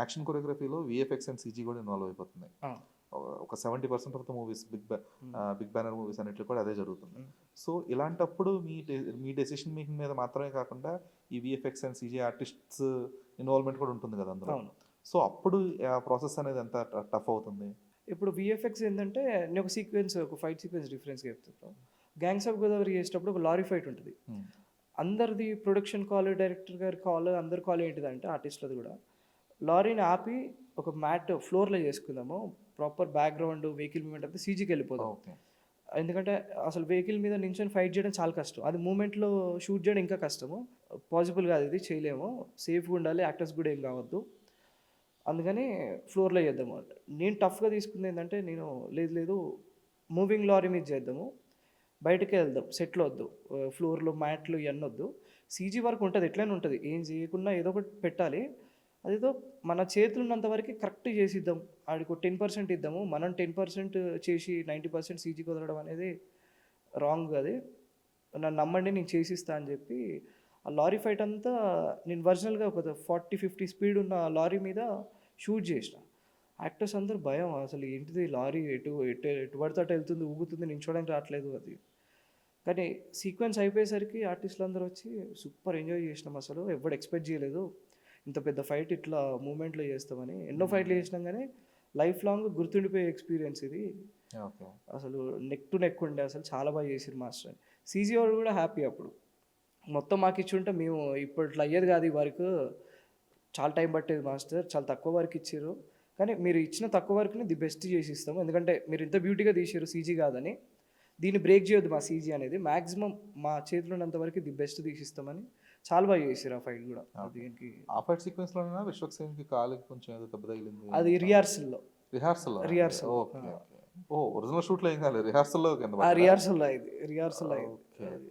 Action కొరియోగ్రఫీలో VFX and CG కూడా involve అయిపోతున్నాయి. ఒక 70% of the movies big banner movies అన్నిట్లో కూడా అదే జరుగుతుంది. సో ఇలాంటప్పుడు మీ డెసిషన్ మేకింగ్ మీద మాత్రమే కాకుండా ఈ VFX and CG artists involvement కూడా ఉంటుంది కదా అందులో. సో అప్పుడు ఆ ప్రాసెస్ అనేది ఎంత టఫ్ అవుతుంది? ఇప్పుడు విఎఫ్ఎక్స్ ఏంటంటే నేను ఒక ఫైట్ సీక్వెన్స్ రిఫరెన్స్గా చెప్తాను. గ్యాంగ్స్ ఆఫ్ గోదావరి చేసేటప్పుడు ఒక లారీ ఫైట్ ఉంటుంది. అందరిది ప్రొడక్షన్ కాల్, డైరెక్టర్ గారి కాల్, అందరి కాల్ ఏంటిదంటే ఆర్టిస్టులది కూడా లారీని ఆపి ఒక మ్యాట్ ఫ్లోర్లో చేసుకుందాము, ప్రాపర్ బ్యాక్గ్రౌండ్ వెహికల్ మూమెంట్ అంతా సీజీకి వెళ్ళిపోదాం. ఎందుకంటే అసలు వెహికల్ మీద నించొని ఫైట్ చేయడం చాలా కష్టం, అది మూమెంట్లో షూట్ చేయడం ఇంకా కష్టము, పాసిబుల్ కాదు, ఇది చేయలేము, సేఫ్గా ఉండాలి, యాక్టర్స్ కూడా ఏం కావద్దు, అందుకని ఫ్లోర్లో చేద్దాము. నేను టఫ్గా తీసుకుంది ఏంటంటే నేను లేదు మూవింగ్ లారీ మీద చేద్దాము, బయటకే వెళ్దాం, సెట్లో వద్దు, ఫ్లోర్లో మ్యాట్లు ఇవన్నీ వద్దు, సీజీ వరకు ఉంటుంది, ఎట్లయినా ఉంటుంది, ఏం చేయకుండా ఏదో ఒకటి పెట్టాలి, అదేదో మన చేతులు ఉన్నంత వరకు కరెక్ట్ చేసిద్దాం, ఆడికి 10% ఇద్దాము, మనం 10% చేసి 90% సీజీకి వదలడం అనేది రాంగ్, అది నన్ను నమ్మండి నేను చేసిస్తా అని చెప్పి ఆ లారీ ఫైట్ అంతా నేను ఒరిజినల్గా ఒక 40-50 స్పీడ్ ఉన్న లారీ మీద షూట్ చేసిన. యాక్టర్స్ అందరూ భయం, అసలు ఏంటిది లారీ ఎటు పడితే అటు వెళ్తుంది, ఊగుతుంది, నించోడానికి రావట్లేదు అది. కానీ సీక్వెన్స్ అయిపోయేసరికి ఆర్టిస్టులు అందరూ వచ్చి సూపర్ ఎంజాయ్ చేసినాం, అసలు ఎవరు ఎక్స్పెక్ట్ చేయలేదు ఇంత పెద్ద ఫైట్ ఇట్లా మూమెంట్లో చేస్తామని. ఎన్నో ఫైట్లు చేసినాం కానీ లైఫ్ లాంగ్ గుర్తుండిపోయే ఎక్స్పీరియన్స్ ఇది. అసలు నెక్ టు నెక్ ఉండే, అసలు చాలా బాగా చేసిరు మాస్టర్ అని. సీజీ వాడు కూడా హ్యాపీ, అప్పుడు మొత్తం మాకు ఇచ్చి మేము ఇప్పుడు ఇట్లా అయ్యేది కాదు, ఈ వర్క్ చాలా టైం పట్టేది మాస్టర్, చాలా తక్కువ వర్క్ ఇచ్చారు, కానీ మీరు ఇచ్చిన తక్కువ వర్క్ని ది బెస్ట్ చేసి ఇస్తాము, ఎందుకంటే మీరు ఇంత బ్యూటీగా తీసారు సీజీ కాదని, దీన్ని బ్రేక్ చేయొద్దు మా సీజీ అనేది, మ్యాక్సిమం మా చేతిలో ఉన్నంత వరకు ది బెస్ట్ తీసిస్తామని చాలా బాగా చేసారు ఆ ఫైట్ కూడా. దీనికి ఆ ఫైట్ సీక్వెన్స్ లో విశ్వక్సేన్కి కాలుకి కొంచెం ఏదో దెబ్బ తగిలింది, అది రిహార్సల్లో. ఒరిజినల్ షూట్ లో ఏం కాలేదు, రిహార్సల్లో రిహార్సల్ అయింది.